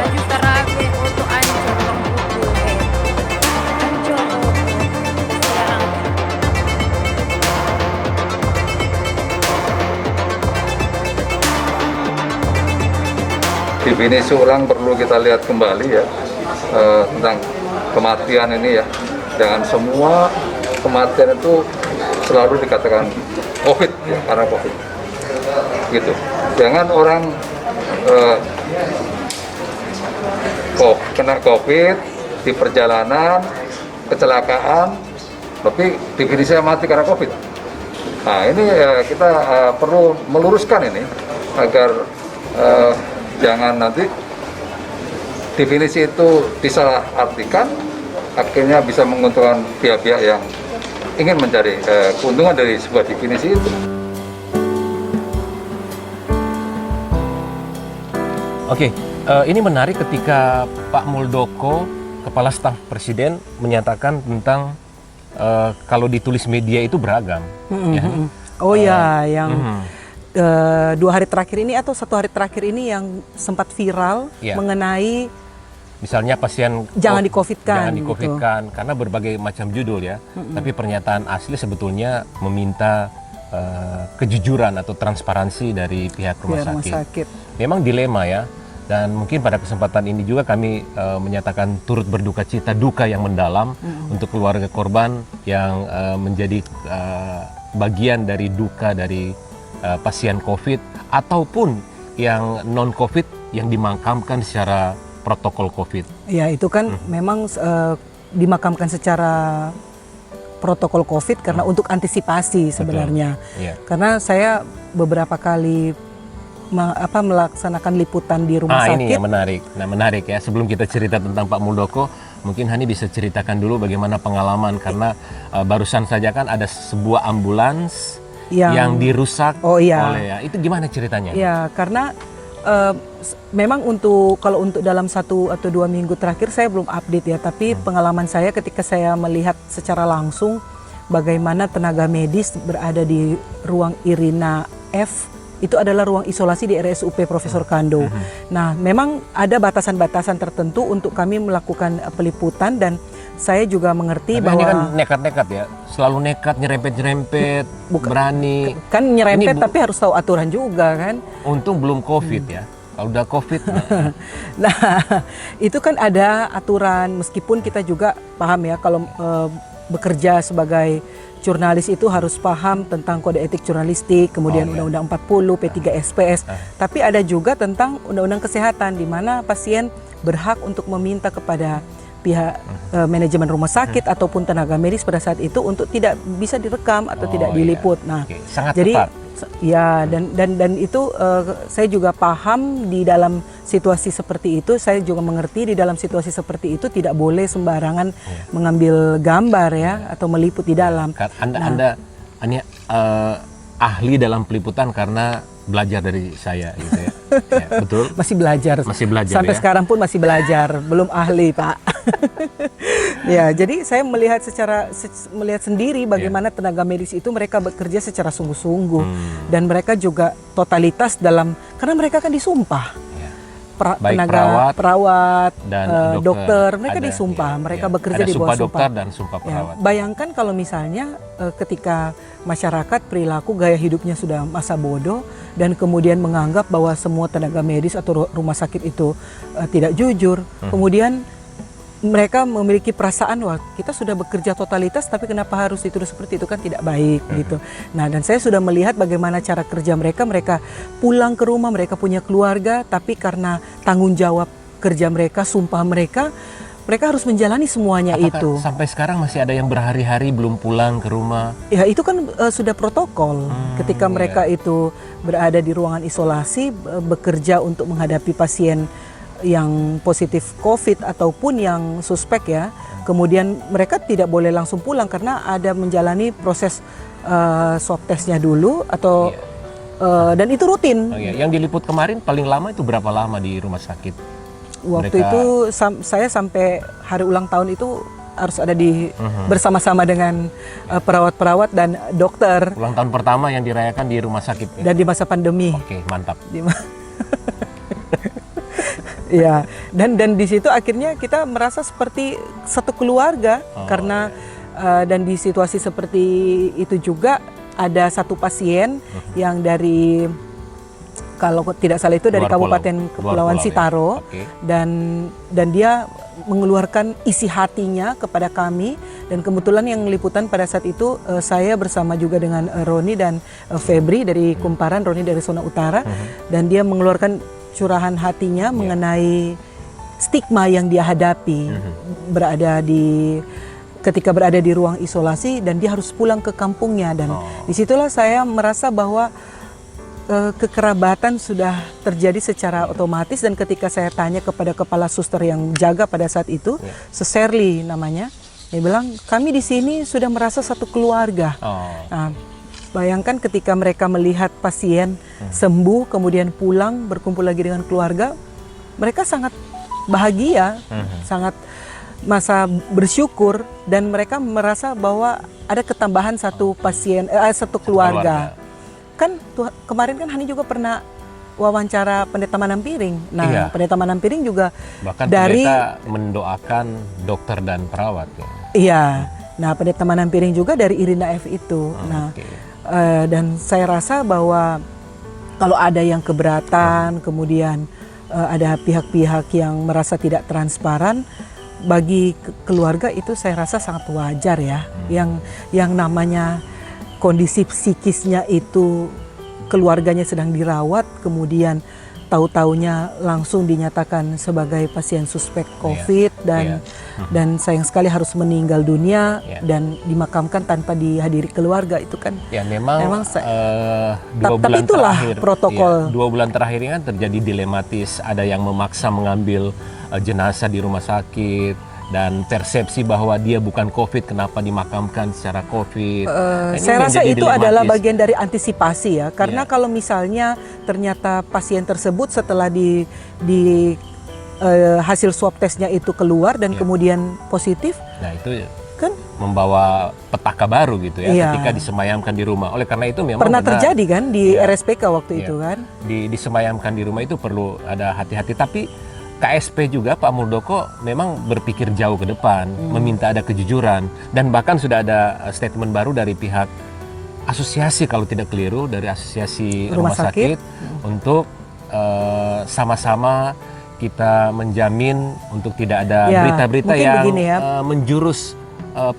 baju terapi untuk ancur pembuku ancur sekarang. Definisi ulang perlu kita lihat kembali ya, tentang kematian ini ya. Jangan semua kematian itu selalu dikatakan COVID ya, karena COVID gitu. Jangan orang kena COVID di perjalanan, kecelakaan, tapi definisinya mati karena COVID. Nah ini kita perlu meluruskan ini agar jangan nanti definisi itu disalahartikan, akhirnya bisa menguntungkan pihak-pihak yang ingin mencari keuntungan dari sebuah definisi itu. Oke, ini menarik ketika Pak Muldoko, Kepala Staf Presiden, menyatakan tentang kalau ditulis media itu beragam. Ya. Oh ya, yang 2 hari terakhir ini atau 1 hari terakhir ini yang sempat viral mengenai misalnya pasien jangan di-COVID-kan. Jangan di-COVID-kan karena berbagai macam judul ya. Tapi pernyataan asli sebetulnya meminta kejujuran atau transparansi dari pihak rumah sakit. Memang dilema ya. Dan mungkin pada kesempatan ini juga kami menyatakan turut berduka cita, duka yang mendalam untuk keluarga korban yang menjadi bagian dari duka dari pasien COVID ataupun yang non-COVID yang dimakamkan secara protokol COVID. Ya itu kan memang dimakamkan secara protokol COVID karena untuk antisipasi sebenarnya. Karena saya beberapa kali melaksanakan liputan di rumah sakit. Ini yang menarik. Nah menarik ya, sebelum kita cerita tentang Pak Muldoko, mungkin Hani bisa ceritakan dulu bagaimana pengalaman, karena barusan saja kan ada sebuah ambulans yang dirusak oleh itu gimana ceritanya? Ya karena memang kalau untuk dalam 1 atau 2 minggu terakhir saya belum update ya, tapi pengalaman saya ketika saya melihat secara langsung bagaimana tenaga medis berada di ruang Irina F, itu adalah ruang isolasi di RSUP Profesor Kando. Nah, memang ada batasan-batasan tertentu untuk kami melakukan peliputan, dan saya juga mengerti bahwa ini kan nekat-nekat ya, selalu nekat, nyerempet-nyerempet, berani. Kan nyerempet tapi harus tahu aturan juga kan. Untung belum COVID ya. Kalau udah COVID. Nah, itu kan ada aturan, meskipun kita juga paham ya kalau bekerja sebagai jurnalis itu harus paham tentang kode etik jurnalistik, kemudian Undang-Undang 40, P3 SPS. Tapi ada juga tentang Undang-Undang Kesehatan di mana pasien berhak untuk meminta kepada pihak manajemen rumah sakit ataupun tenaga medis pada saat itu untuk tidak bisa direkam atau tidak diliput. Nah, sangat jadi tepat. Ya, dan itu saya juga paham di dalam situasi seperti itu. Saya juga mengerti di dalam situasi seperti itu tidak boleh sembarangan mengambil gambar ya atau meliput di dalam. Anda ahli dalam peliputan karena belajar dari saya gitu ya. Ya, betul. Masih belajar. Sampai sekarang pun masih belajar, belum ahli, Pak. Ya, jadi saya melihat sendiri bagaimana tenaga medis itu mereka bekerja secara sungguh-sungguh dan mereka juga totalitas karena mereka kan disumpah. Tenaga perawat dan dokter mereka disumpah, mereka bekerja di bawah sumpah dokter dan sumpah perawat. Bayangkan kalau misalnya ketika masyarakat perilaku gaya hidupnya sudah masa bodoh dan kemudian menganggap bahwa semua tenaga medis atau rumah sakit itu tidak jujur, kemudian mereka memiliki perasaan wah kita sudah bekerja totalitas tapi kenapa harus dituduh seperti itu, kan tidak baik gitu. Nah, dan saya sudah melihat bagaimana cara kerja mereka pulang ke rumah, mereka punya keluarga, tapi karena tanggung jawab kerja mereka, sumpah mereka harus menjalani semuanya. Apakah itu sampai sekarang masih ada yang berhari-hari belum pulang ke rumah? Ya itu kan sudah protokol ketika mereka itu berada di ruangan isolasi bekerja untuk menghadapi pasien yang positif COVID ataupun yang suspek ya, kemudian mereka tidak boleh langsung pulang karena ada menjalani proses swab testnya dulu atau dan itu rutin. Yang diliput kemarin paling lama itu berapa lama di rumah sakit? Waktu itu saya sampai hari ulang tahun itu harus ada bersama-sama dengan perawat-perawat dan dokter. Ulang tahun pertama yang dirayakan di rumah sakit dan di masa pandemi. Oke, mantap. Ya, dan di situ akhirnya kita merasa seperti satu keluarga karena dan di situasi seperti itu juga ada satu pasien yang dari, kalau tidak salah itu dari Kabupaten Kepulauan Sitaro, dan dia mengeluarkan isi hatinya kepada kami, dan kebetulan yang liputan pada saat itu saya bersama juga dengan Roni dan Febri dari Kumparan, Roni dari Zona Utara, dan dia mengeluarkan curahan hatinya mengenai stigma yang dia hadapi ketika berada di ruang isolasi dan dia harus pulang ke kampungnya, dan disitulah saya merasa bahwa kekerabatan sudah terjadi secara otomatis. Dan ketika saya tanya kepada kepala suster yang jaga pada saat itu, Seserli namanya, dia bilang kami di sini sudah merasa satu keluarga. Nah, bayangkan ketika mereka melihat pasien sembuh kemudian pulang berkumpul lagi dengan keluarga, mereka sangat bahagia, sangat masa bersyukur, dan mereka merasa bahwa ada ketambahan satu pasien, satu keluarga. Kan kemarin kan Hani juga pernah wawancara Pendeta Manampiring. Nah, Pendeta Manampiring juga bahkan pendeta mendoakan dokter dan perawat. Iya. Nah, Pendeta Manampiring juga dari Irina F itu. Dan saya rasa bahwa kalau ada yang keberatan, kemudian ada pihak-pihak yang merasa tidak transparan, bagi keluarga itu saya rasa sangat wajar ya. Yang namanya kondisi psikisnya itu keluarganya sedang dirawat, kemudian tahu-taunya langsung dinyatakan sebagai pasien suspek COVID dan sayang sekali harus meninggal dunia dan dimakamkan tanpa dihadiri keluarga, itu kan memang tapi itulah terakhir, protokol. 2 bulan terakhir ini kan terjadi dilematis, ada yang memaksa mengambil jenazah di rumah sakit dan persepsi bahwa dia bukan COVID, kenapa dimakamkan secara COVID. Saya rasa itu adalah bagian dari antisipasi ya, karena kalau misalnya ternyata pasien tersebut setelah di hasil swab testnya itu keluar dan kemudian positif, nah itu kan membawa petaka baru gitu ya ketika disemayamkan di rumah. Oleh karena itu memang pernah terjadi kan di RSPK waktu itu kan. Disemayamkan di rumah itu perlu ada hati-hati, tapi KSP juga Pak Muldoko memang berpikir jauh ke depan, meminta ada kejujuran, dan bahkan sudah ada statement baru dari pihak asosiasi, kalau tidak keliru, dari asosiasi rumah sakit untuk sama-sama kita menjamin untuk tidak ada berita-berita yang menjurus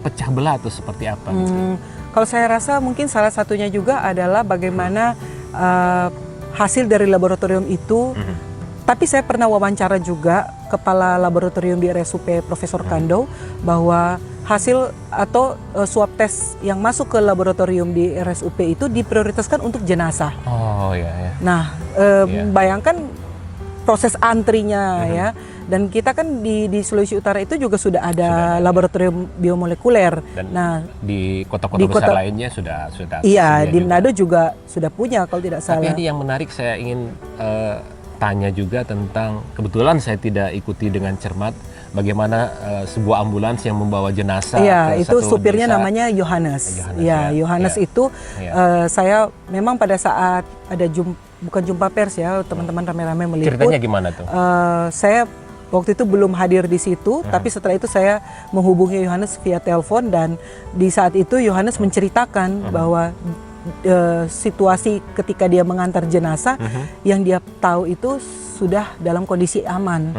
pecah belah atau seperti apa. Kalau saya rasa mungkin salah satunya juga adalah bagaimana hasil dari laboratorium itu. Tapi saya pernah wawancara juga kepala laboratorium di RSUP Profesor Kando, bahwa hasil atau swab tes yang masuk ke laboratorium di RSUP itu diprioritaskan untuk jenazah. Nah, bayangkan proses antrinya ya. Dan kita kan di Sulawesi Utara itu juga sudah ada laboratorium biomolekuler. Dan di kota-kota besar lainnya sudah. Iya, di Manado juga sudah punya kalau tidak salah. Tapi ini yang menarik, saya ingin tanya juga tentang, kebetulan saya tidak ikuti dengan cermat bagaimana sebuah ambulans yang membawa jenazah. Iya, itu supirnya desa, namanya Yohanes. Yohanes itu saya memang pada saat ada bukan jumpa pers ya, teman-teman rame-rame meliput. Ceritanya gimana tuh? Saya waktu itu belum hadir di situ, tapi setelah itu saya menghubungi Yohanes via telepon, dan di saat itu Yohanes menceritakan bahwa situasi ketika dia mengantar jenazah, yang dia tahu itu sudah dalam kondisi aman.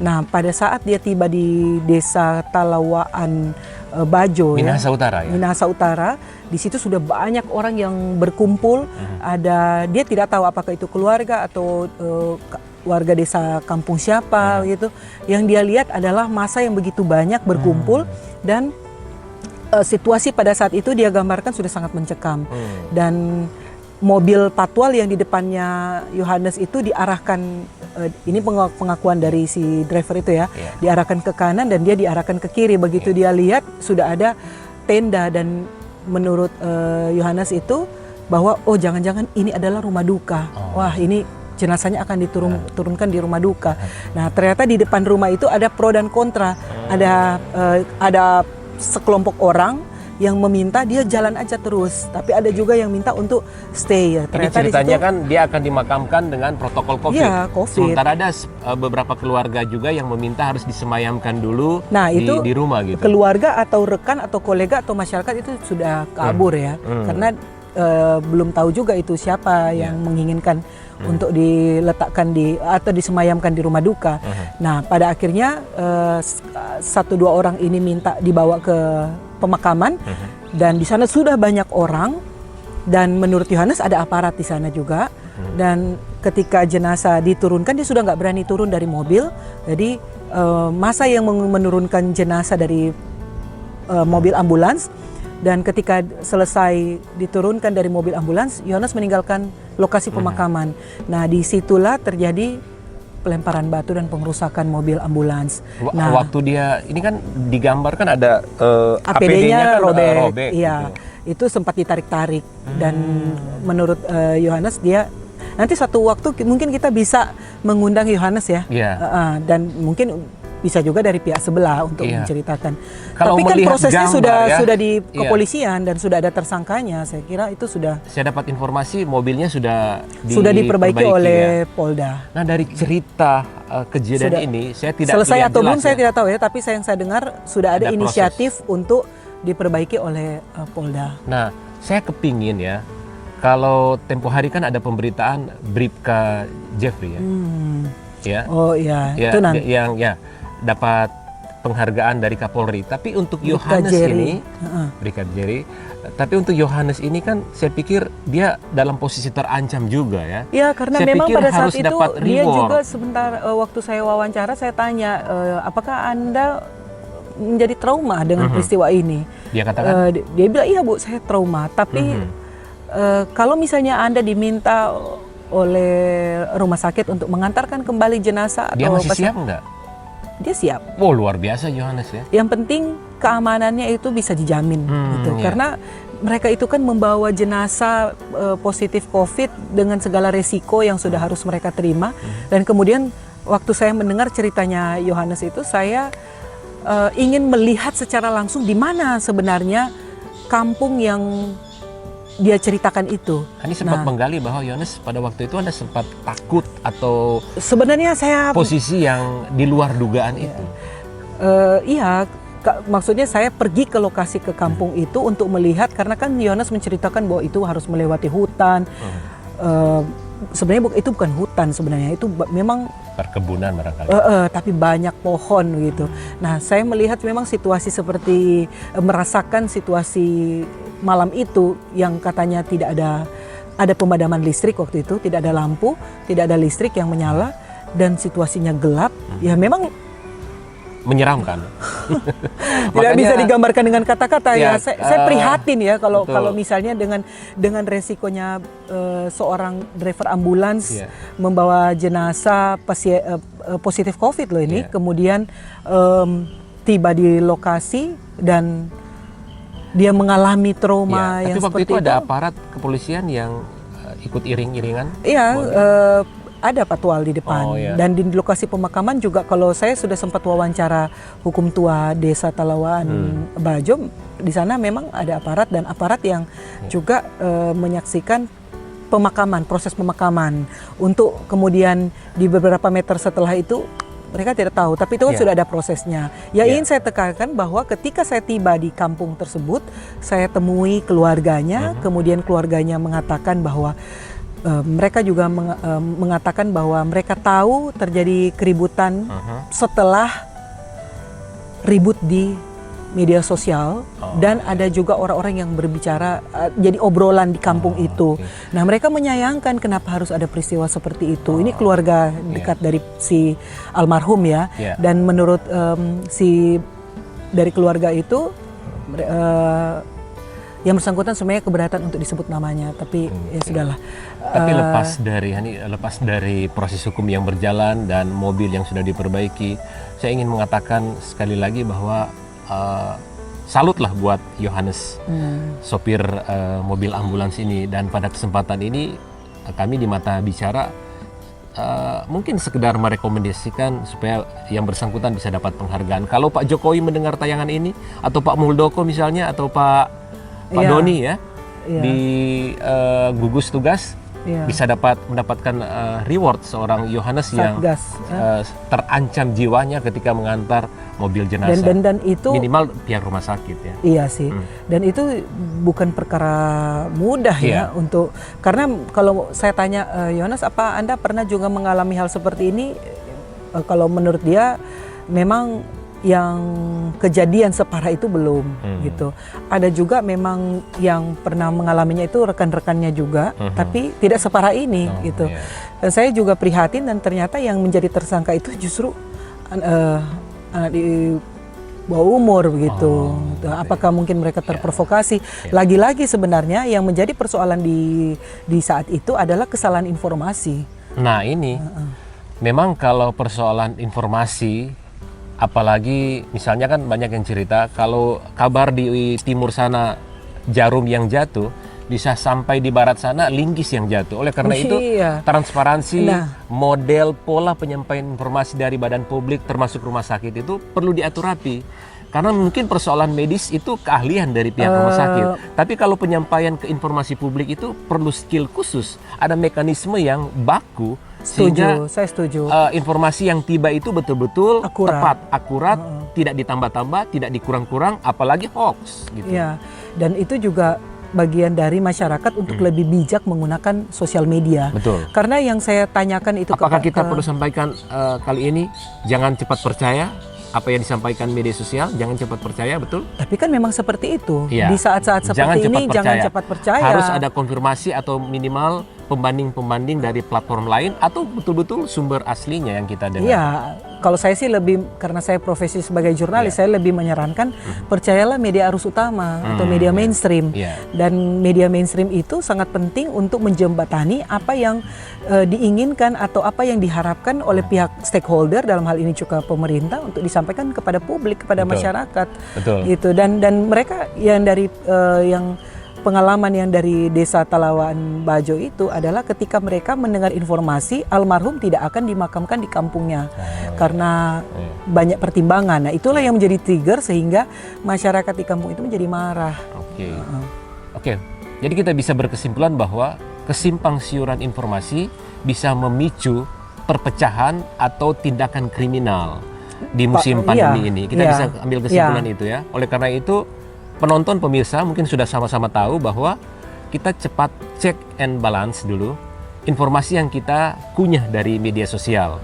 Nah, pada saat dia tiba di desa Talawaan Bajo, Minahasa Utara, Minahasa Utara, di situ sudah banyak orang yang berkumpul. Dia tidak tahu apakah itu keluarga atau warga desa kampung siapa gitu. Yang dia lihat adalah massa yang begitu banyak berkumpul, dan situasi pada saat itu dia gambarkan sudah sangat mencekam. Dan mobil patwal yang di depannya Yohanes itu diarahkan, ini pengakuan dari si driver itu ya, diarahkan ke kanan dan dia diarahkan ke kiri. Begitu dia lihat sudah ada tenda, dan menurut Yohanes itu bahwa jangan-jangan ini adalah rumah duka. Wah, ini jenazahnya akan diturunkan di rumah duka. Nah, ternyata di depan rumah itu ada pro dan kontra. Ada sekelompok orang yang meminta dia jalan aja terus, tapi ada juga yang minta untuk stay ya. Ini Ternyata di ceritanya situ, kan dia akan dimakamkan dengan protokol COVID. Iya, COVID. Sementara ada beberapa keluarga juga yang meminta harus disemayamkan dulu Nah, itu di rumah gitu. keluarga atau rekan atau kolega atau masyarakat itu sudah kabur ya, karena belum tahu juga itu siapa yang menginginkan untuk diletakkan atau disemayamkan di rumah duka. Nah, pada akhirnya 1-2 orang ini minta dibawa ke pemakaman dan di sana sudah banyak orang, dan menurut Yohanes ada aparat di sana juga. Dan ketika jenazah diturunkan, dia sudah nggak berani turun dari mobil, jadi masa yang menurunkan jenazah dari mobil ambulans. Dan ketika selesai diturunkan dari mobil ambulans, Yohanes meninggalkan lokasi pemakaman. Nah, disitulah terjadi pelemparan batu dan pengrusakan mobil ambulans. Nah, waktu dia ini kan digambarkan ada APD-nya kan, robek. Iya, gitu. itu sempat ditarik-tarik. Dan menurut Yohanes, dia nanti suatu waktu mungkin kita bisa mengundang Yohanes ya. Iya. Dan mungkin bisa juga dari pihak sebelah untuk menceritakan. Kalau tapi kan melihat prosesnya gambar, sudah di kepolisian dan sudah ada tersangkanya. Saya kira itu sudah. Saya dapat informasi mobilnya sudah diperbaiki oleh Polda. Nah, dari cerita kejadian ini saya tidak selesai atau belum saya ya. tidak tahu ya, tapi yang saya dengar sudah ada inisiatif untuk diperbaiki oleh Polda. Nah, saya kepingin ya, kalau tempo hari kan ada pemberitaan Bribka Jeffrey ya. Ya. Oh iya, ya, itu nanti yang dapat penghargaan dari Kapolri. Tapi untuk Yohanes ini, Brigadir Jerry, tapi untuk Yohanes ini kan saya pikir dia dalam posisi terancam juga ya. Ya, karena saya memang pada saat itu dia reward. juga sebentar waktu saya wawancara saya tanya, apakah Anda menjadi trauma dengan peristiwa ini? Dia katakan, dia bilang iya Bu, saya trauma. Tapi kalau misalnya Anda diminta oleh rumah sakit untuk mengantarkan kembali jenazah dia atau masih siap nggak? Dia siap. Oh, luar biasa Yohanes ya. Yang penting keamanannya itu bisa dijamin gitu. Iya. Karena mereka itu kan membawa jenazah positif COVID dengan segala resiko yang sudah harus mereka terima. Dan kemudian waktu saya mendengar ceritanya Yohanes itu, saya ingin melihat secara langsung di mana sebenarnya kampung yang dia ceritakan itu. Ini sempat menggali bahwa Yohanes pada waktu itu Anda sempat takut atau sebenarnya saya posisi yang di luar dugaan itu. Iya, maksudnya saya pergi ke lokasi ke kampung itu untuk melihat, karena kan Yohanes menceritakan bahwa itu harus melewati hutan. Sebenarnya itu bukan hutan sebenarnya, itu memang perkebunan barangkali. Tapi banyak pohon gitu. Nah, saya melihat memang situasi seperti merasakan situasi malam itu yang katanya tidak ada pemadaman listrik waktu itu, tidak ada lampu, tidak ada listrik yang menyala dan situasinya gelap. Ya memang menyeramkan. Tidak bisa digambarkan dengan kata-kata ya. Saya prihatin ya kalau misalnya dengan resikonya seorang driver ambulans membawa jenazah positif COVID loh ini, kemudian tiba di lokasi dan dia mengalami trauma yang seperti itu. Tapi waktu itu ada aparat kepolisian yang ikut iring-iringan? Iya, ada patwal di depan. Dan di lokasi pemakaman juga, kalau saya sudah sempat wawancara hukum tua Desa Talawaan Bajo, di sana memang ada aparat dan aparat yang juga menyaksikan pemakaman, proses pemakaman. Untuk kemudian di beberapa meter setelah itu mereka tidak tahu, tapi itu kan sudah ada prosesnya. Ingin saya tekankan bahwa ketika saya tiba di kampung tersebut, saya temui keluarganya, kemudian keluarganya mengatakan bahwa mereka juga mengatakan bahwa mereka tahu terjadi keributan setelah ribut di media sosial, dan ada juga orang-orang yang berbicara, jadi obrolan di kampung itu. Nah, mereka menyayangkan kenapa harus ada peristiwa seperti itu. Ini keluarga dekat dari si almarhum ya. Dan menurut dari keluarga itu, yang bersangkutan sebenarnya keberatan untuk disebut namanya, tapi ya sudahlah. Tapi lepas dari proses hukum yang berjalan dan mobil yang sudah diperbaiki, saya ingin mengatakan sekali lagi bahwa salutlah buat Yohanes, sopir mobil ambulans ini. Dan pada kesempatan ini kami di Mata Bicara mungkin sekedar merekomendasikan supaya yang bersangkutan bisa dapat penghargaan. Kalau Pak Jokowi mendengar tayangan ini, atau Pak Muldoko misalnya, atau Pak Doni ya, di gugus tugas, bisa mendapatkan reward seorang Yohanes yang terancam jiwanya ketika mengantar mobil jenazah. Dan itu minimal pihak rumah sakit ya. Iya sih. Dan itu bukan perkara mudah ya untuk, karena kalau saya tanya Yohanes, apa Anda pernah juga mengalami hal seperti ini? Kalau menurut dia memang yang kejadian separah itu belum gitu. Ada juga memang yang pernah mengalaminya itu rekan-rekannya juga, tapi tidak separah ini gitu. Dan saya juga prihatin, dan ternyata yang menjadi tersangka itu justru anak di bawah umur begitu. Apakah mungkin mereka terprovokasi? Lagi-lagi sebenarnya yang menjadi persoalan di saat itu adalah kesalahan informasi. Nah ini memang kalau persoalan informasi, apalagi misalnya kan banyak yang cerita kalau kabar di timur sana jarum yang jatuh, bisa sampai di barat sana linggis yang jatuh. Oleh karena itu transparansi, model pola penyampaian informasi dari badan publik termasuk rumah sakit itu perlu diatur rapi. Karena mungkin persoalan medis itu keahlian dari pihak rumah sakit. Tapi kalau penyampaian ke informasi publik itu perlu skill khusus. Ada mekanisme yang baku. Sehingga saya setuju. Informasi yang tiba itu betul-betul tepat, akurat, tidak ditambah-tambah, tidak dikurang-kurang, apalagi hoax gitu. Iya. Dan itu juga bagian dari masyarakat untuk lebih bijak menggunakan sosial media. Betul. Karena yang saya tanyakan itu, apakah kita perlu sampaikan kali ini, jangan cepat percaya apa yang disampaikan media sosial, jangan cepat percaya, betul? Tapi kan memang seperti itu. Ya. Di saat-saat seperti ini jangan cepat percaya. Harus ada konfirmasi atau minimal pembanding-pembanding dari platform lain atau betul-betul sumber aslinya yang kita dengar. Iya, kalau saya sih lebih, karena saya profesi sebagai jurnalis, saya lebih menyarankan percayalah media arus utama atau media mainstream. Dan media mainstream itu sangat penting untuk menjembatani apa yang diinginkan atau apa yang diharapkan oleh pihak stakeholder, dalam hal ini juga pemerintah, untuk disampaikan kepada publik, kepada masyarakat. Betul. Gitu. Dan mereka yang dari yang pengalaman yang dari desa Talawan Bajo itu adalah ketika mereka mendengar informasi almarhum tidak akan dimakamkan di kampungnya karena banyak pertimbangan. Nah, itulah yang menjadi trigger sehingga masyarakat di kampung itu menjadi marah. Oke. Jadi kita bisa berkesimpulan bahwa kesimpang siuran informasi bisa memicu perpecahan atau tindakan kriminal di musim pandemi ini. Kita bisa ambil kesimpulan itu ya. Oleh karena itu, penonton, pemirsa mungkin sudah sama-sama tahu bahwa kita cepat check and balance dulu informasi yang kita kunyah dari media sosial.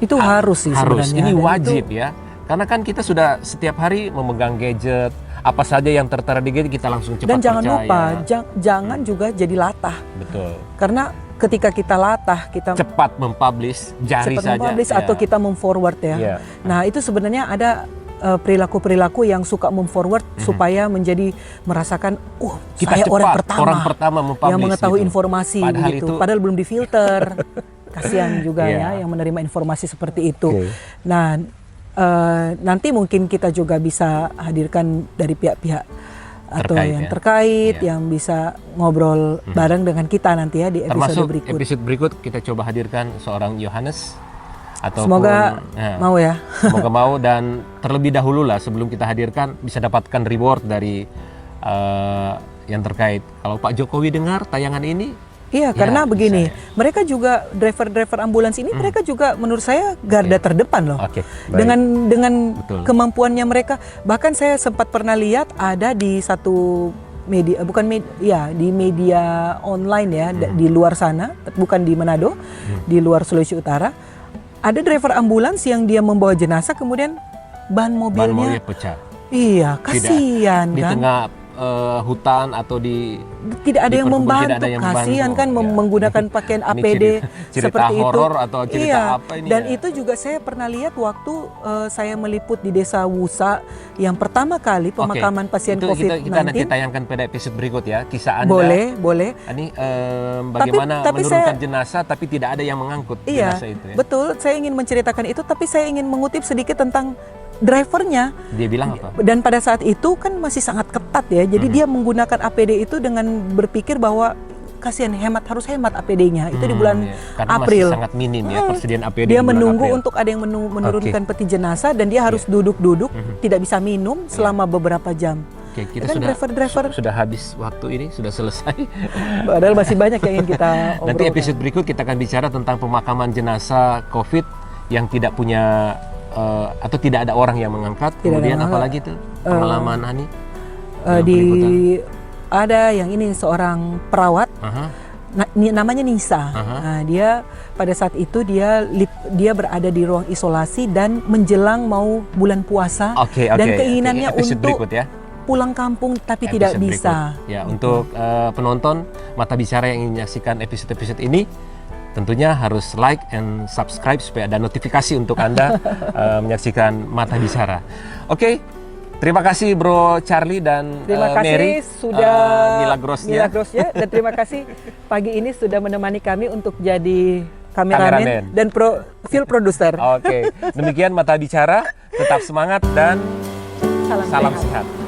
Itu harus sih harus. sebenarnya. Ini wajib ya. Karena kan kita sudah setiap hari memegang gadget, apa saja yang tertera di gadget kita langsung cepat percaya. Dan jangan lupa, jangan juga jadi latah. Betul. Karena ketika kita latah, kita cepat mempublish, jari saja. Atau kita memforward ya. Nah, itu sebenarnya ada perilaku-perilaku yang suka memforward supaya menjadi merasakan kita saya cepat, orang pertama yang mengetahui informasi padahal belum difilter. Kasihan juga ya yang menerima informasi seperti itu. Nah, nanti mungkin kita juga bisa hadirkan dari pihak-pihak atau yang terkait yang bisa ngobrol bareng dengan kita nanti ya di episode berikut. Episode berikut kita coba hadirkan seorang Yohanes. Semoga mau ya. Semoga mau, dan terlebih dahulu lah sebelum kita hadirkan bisa dapatkan reward dari yang terkait. Kalau Pak Jokowi dengar tayangan ini, karena begini, mereka juga driver ambulans ini mereka juga menurut saya garda terdepan loh. Dengan kemampuannya mereka. Bahkan saya sempat pernah lihat ada di satu media, di media online ya, di luar sana, bukan di Manado, di luar Sulawesi Utara. Ada driver ambulans yang dia membawa jenazah, kemudian ban mobilnya pecah. Iya, kasihan di kan. Di tengah hutan atau tidak ada yang membantu, kasihan kan menggunakan pakaian APD cerita seperti horor itu. Atau cerita apa ini? Dan itu juga saya pernah lihat waktu saya meliput di Desa Wusa yang pertama kali pemakaman pasien COVID-19. Kita nanti tayangkan pada episode berikut ya, kisah Anda. Boleh. Ini bagaimana menurunkan jenazah tapi tidak ada yang mengangkut jenazah itu ya. Betul, saya ingin menceritakan itu, tapi saya ingin mengutip sedikit tentang drivernya. Dia bilang apa? Dan pada saat itu kan masih sangat ketat ya. Jadi dia menggunakan APD itu dengan berpikir bahwa kasihan harus hemat APD-nya. Itu di bulan Karena April. masih sangat minim ya persediaan APD Dia di bulan menunggu April. untuk ada yang menurunkan peti jenazah dan dia harus duduk-duduk, tidak bisa minum selama beberapa jam. Oke, kita Kan driver-driver sudah habis waktu ini, sudah selesai. padahal masih banyak yang ingin kita obrolkan. Nanti episode berikut kita akan bicara tentang pemakaman jenazah COVID yang tidak punya atau tidak ada orang yang mengangkat. Tidak ada Kemudian yang apalagi tuh pengalaman Hani? Ada yang ini seorang perawat, namanya Nisa. Nah, dia pada saat itu dia berada di ruang isolasi dan menjelang mau bulan puasa dan keinginannya episode untuk berikut ya. pulang kampung tapi Episode tidak berikut. bisa. Ya, untuk penonton Mata Bicara yang ingin menyaksikan episode-episode ini, tentunya harus like and subscribe supaya ada notifikasi untuk Anda menyaksikan Mata Bicara. Oke, terima kasih Bro Charlie dan Terima kasih Mary sudah Milagrosnya. dan terima kasih pagi ini sudah menemani kami untuk jadi Kameramen. kameramen dan film produser. Oke, demikian Mata Bicara, tetap semangat dan Salam salam sehat. sehat.